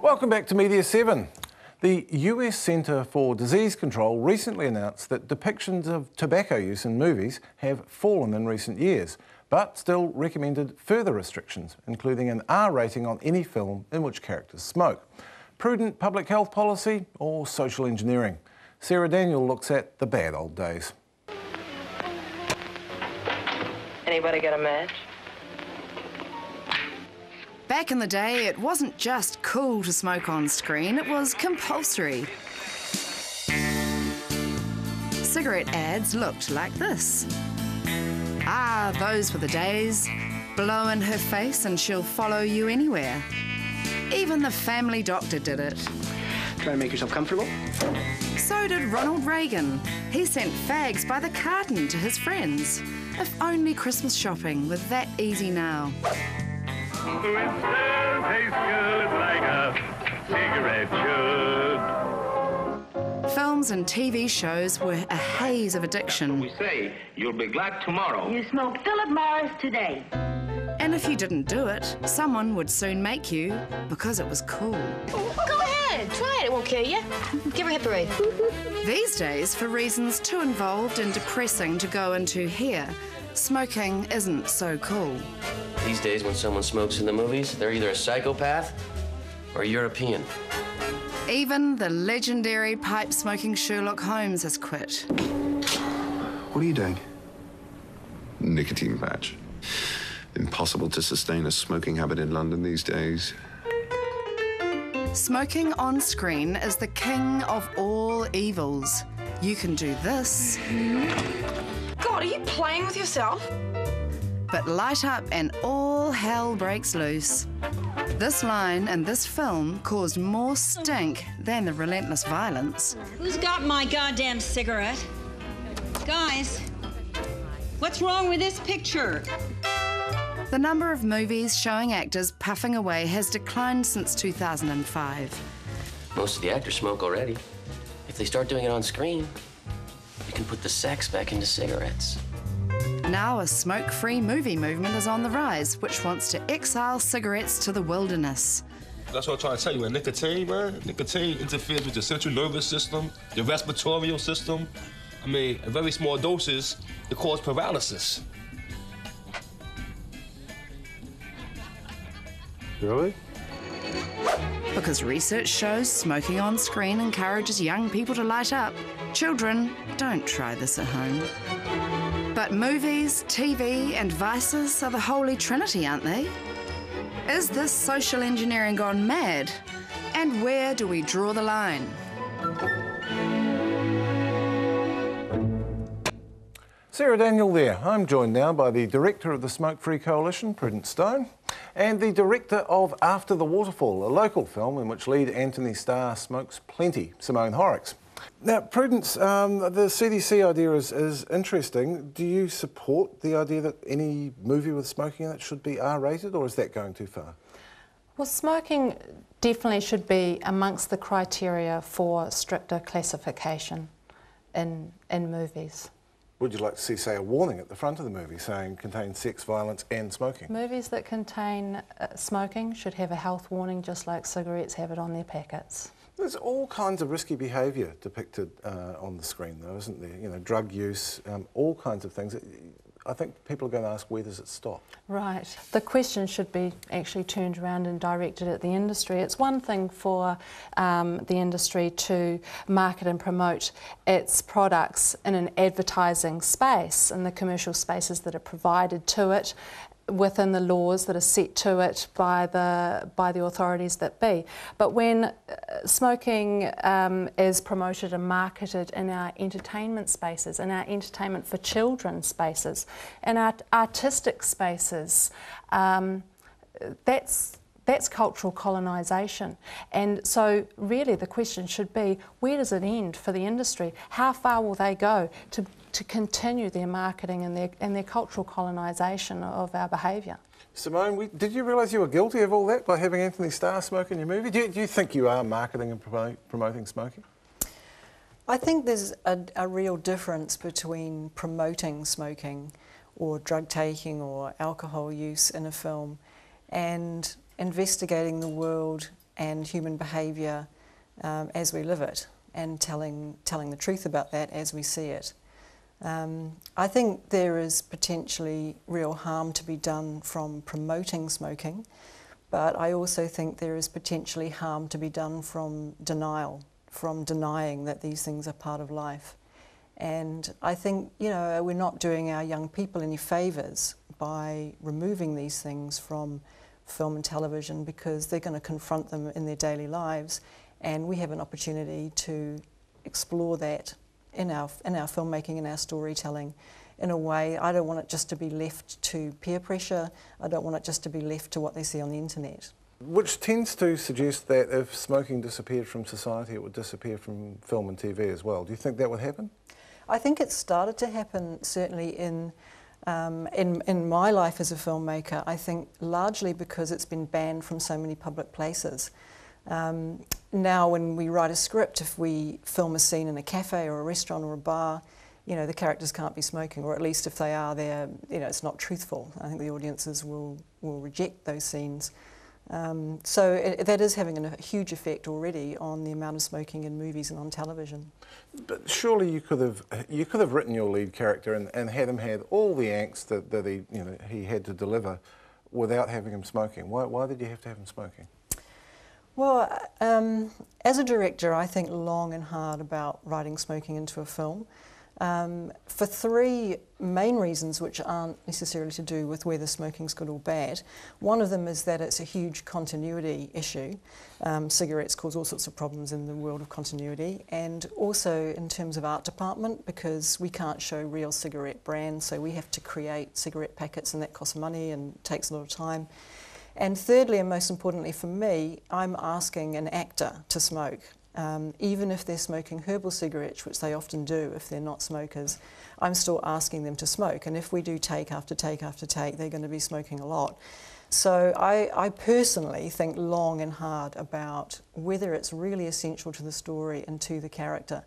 Welcome back to Media7. The US Centre for Disease Control recently announced that depictions of tobacco use in movies have fallen in recent years, but still recommended further restrictions, including an R rating on any film in which characters smoke. Prudent public health policy or social engineering? Sarah Daniel looks at the bad old days. Anybody got a match? Back in the day, it wasn't just cool to smoke on screen, it was compulsory. Cigarette ads looked like this. Ah, those were the days. Blow in her face and she'll follow you anywhere. Even the family doctor did it. Try to make yourself comfortable. So did Ronald Reagan. He sent fags by the carton to his friends. If only Christmas shopping were that easy now. It still tastes good like a cigarette should. Films and TV shows were a haze of addiction. We say you'll be glad tomorrow. You smoke Philip Morris today. And if you didn't do it, someone would soon make you because it was cool. Go ahead, try it. It won't kill you. Give her a hip parade. These days, for reasons too involved and depressing to go into here, smoking isn't so cool. These days, when someone smokes in the movies, they're either a psychopath or European. Even the legendary pipe-smoking Sherlock Holmes has quit. What are you doing? Nicotine patch. Impossible to sustain a smoking habit in London these days. Smoking on screen is the king of all evils. You can do this. God, are you playing with yourself? But light up and all hell breaks loose. This line and this film caused more stink than the relentless violence. Who's got my goddamn cigarette? Guys, what's wrong with this picture? The number of movies showing actors puffing away has declined since 2005. Most of the actors smoke already. If they start doing it on screen, you can put the sex back into cigarettes. Now a smoke-free movie movement is on the rise, which wants to exile cigarettes to the wilderness. That's what I'm trying to tell you, man. Nicotine interferes with your central nervous system, your respiratory system. I mean, in very small doses, it causes paralysis. Really? Because research shows smoking on screen encourages young people to light up. Children, don't try this at home. But movies, TV and vices are the holy trinity, aren't they? Is this social engineering gone mad? And where do we draw the line? Sarah Daniel there. I'm joined now by the Director of the Smoke Free Coalition, Prudence Stone, and the Director of After the Waterfall, a local film in which lead Anthony Starr smokes plenty, Simone Horrocks. Now, Prudence, the CDC idea is interesting. Do you support the idea that any movie with smoking in it should be R-rated, or is that going too far? Well, smoking definitely should be amongst the criteria for stricter classification in movies. Would you like to see, say, a warning at the front of the movie saying contains sex, violence and smoking? Movies that contain smoking should have a health warning, just like cigarettes have it on their packets. There's all kinds of risky behaviour depicted on the screen, though, isn't there? You know, drug use, all kinds of things. I think people are going to ask, where does it stop? Right. The question should be actually turned around and directed at the industry. It's one thing for the industry to market and promote its products in an advertising space, in the commercial spaces that are provided to it, within the laws that are set to it by the authorities that be. But when smoking is promoted and marketed in our entertainment spaces, in our entertainment for children spaces, in our artistic spaces, that's cultural colonisation. And so really the question should be, where does it end for the industry? How far will they go to continue their marketing and their cultural colonisation of our behaviour? Simone, did you realise you were guilty of all that by having Anthony Starr smoke in your movie? Do you think you are marketing and promoting smoking? I think there's a real difference between promoting smoking or drug taking or alcohol use in a film and investigating the world and human behaviour as we live it, and telling the truth about that as we see it. I think there is potentially real harm to be done from promoting smoking, but I also think there is potentially harm to be done from denial, from denying that these things are part of life. And I think, you know, we're not doing our young people any favours by removing these things from film and television, because they're going to confront them in their daily lives, and we have an opportunity to explore that in our filmmaking and our storytelling in a way. I don't want it just to be left to peer pressure. I don't want it just to be left to what they see on the internet. Which tends to suggest that if smoking disappeared from society, it would disappear from film and TV as well. Do you think that would happen? I think it's started to happen, certainly in my life as a filmmaker. I think largely because it's been banned from so many public places. Now when we write a script, if we film a scene in a cafe or a restaurant or a bar, you know, the characters can't be smoking, or at least if they are, they're, you know, it's not truthful. I think the audiences will reject those scenes. So that is having a huge effect already on the amount of smoking in movies and on television. But surely you could have written your lead character and had him had all the angst that he had to deliver without having him smoking. Why did you have to have him smoking? Well, as a director, I think long and hard about writing smoking into a film. For three main reasons, which aren't necessarily to do with whether smoking's good or bad. One of them is that it's a huge continuity issue. Cigarettes cause all sorts of problems in the world of continuity, and also in terms of art department, because we can't show real cigarette brands, so we have to create cigarette packets, and that costs money and takes a lot of time. And thirdly, and most importantly for me, I'm asking an actor to smoke. Even if they're smoking herbal cigarettes, which they often do if they're not smokers, I'm still asking them to smoke. And if we do take after take after take, they're going to be smoking a lot. So I personally think long and hard about whether it's really essential to the story and to the character.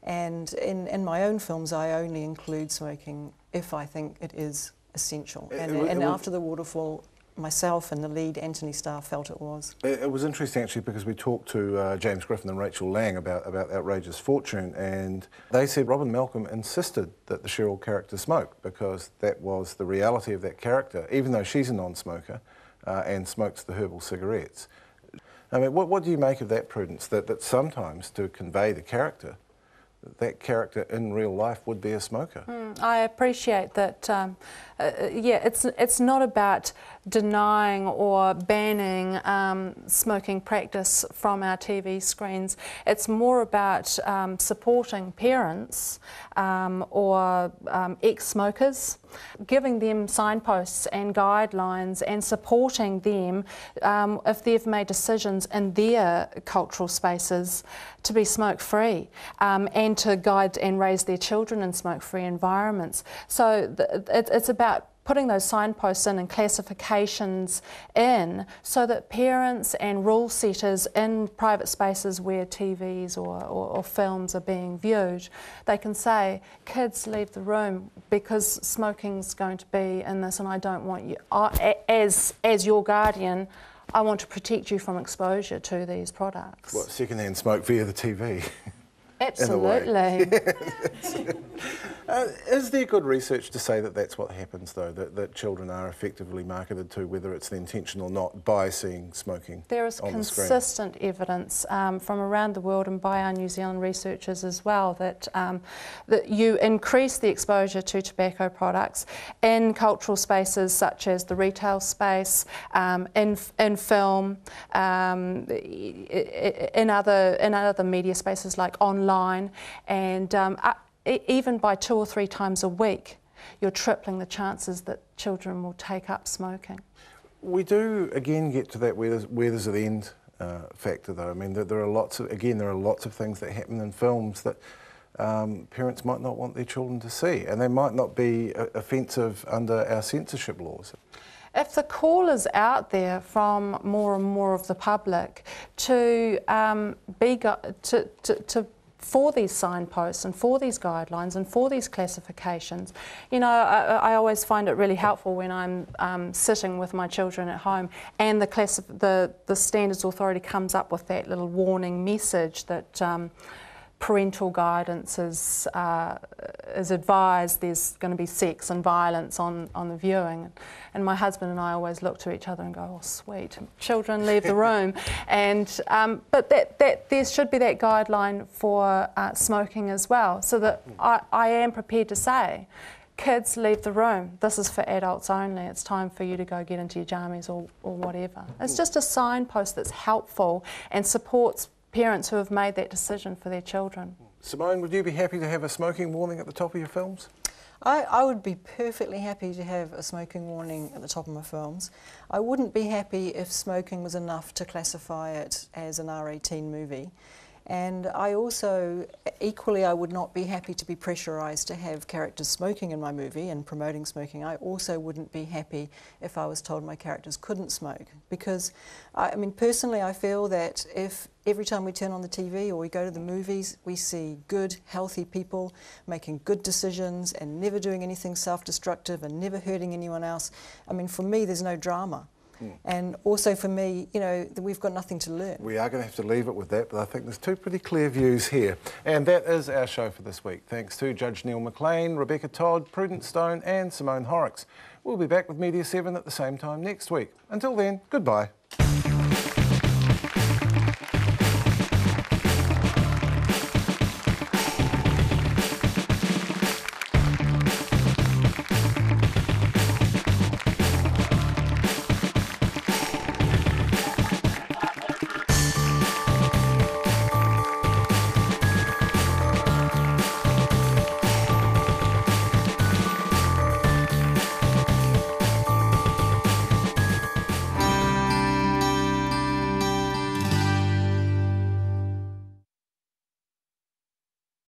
And in my own films, I only include smoking if I think it is essential. And after The Waterfall, myself and the lead, Anthony Starr, felt it was. It was interesting actually, because we talked to James Griffin and Rachel Lang about Outrageous Fortune, and they said Robin Malcolm insisted that the Cheryl character smoke because that was the reality of that character, even though she's a non-smoker and smokes the herbal cigarettes. I mean, what do you make of that, Prudence, that sometimes to convey the character, that character in real life would be a smoker? I appreciate that. Yeah, it's not about denying or banning smoking practice from our TV screens. It's more about supporting parents or ex-smokers, giving them signposts and guidelines and supporting them if they've made decisions in their cultural spaces to be smoke-free, and to guide and raise their children in smoke-free environments. So it's about putting those signposts in and classifications in so that parents and rule setters in private spaces where TVs or films are being viewed, they can say, kids, leave the room because smoking's going to be in this, and I don't want you, as your guardian, I want to protect you from exposure to these products. What, second-hand smoke via the TV? Absolutely. Is there good research to say that that's what happens, though, that children are effectively marketed to, whether it's the intention or not, by seeing smoking on the screen? There is consistent evidence from around the world and by our New Zealand researchers as well that you increase the exposure to tobacco products in cultural spaces such as the retail space, in film, in other media spaces like online, and even by 2 or 3 times a week, you're tripling the chances that children will take up smoking. We do again get to that where there's an end factor, though. I mean, there are lots of things that happen in films that parents might not want their children to see, and they might not be offensive under our censorship laws. If the call is out there from more and more of the public to for these signposts and for these guidelines and for these classifications. You know, I always find it really helpful when I'm sitting with my children at home and the Standards Authority comes up with that little warning message that parental guidance is advised. There's going to be sex and violence on the viewing, and my husband and I always look to each other and go, "Oh, sweet, children, leave the room." And but that there should be that guideline for smoking as well, so that I am prepared to say, kids, leave the room. This is for adults only. It's time for you to go get into your jammies or whatever. It's just a signpost that's helpful and supports parents who have made that decision for their children. Simone, would you be happy to have a smoking warning at the top of your films? I would be perfectly happy to have a smoking warning at the top of my films. I wouldn't be happy if smoking was enough to classify it as an R18 movie. And I also, equally, I would not be happy to be pressurised to have characters smoking in my movie and promoting smoking. I also wouldn't be happy if I was told my characters couldn't smoke. Because, I mean, personally, I feel that if every time we turn on the TV or we go to the movies, we see good, healthy people making good decisions and never doing anything self-destructive and never hurting anyone else, I mean, for me, there's no drama. And also for me, you know, we've got nothing to learn. We are going to have to leave it with that, but I think there's two pretty clear views here. And that is our show for this week. Thanks to Judge Neil McLean, Rebecca Todd, Prudence Stone and Simone Horrocks. We'll be back with Media7 at the same time next week. Until then, goodbye.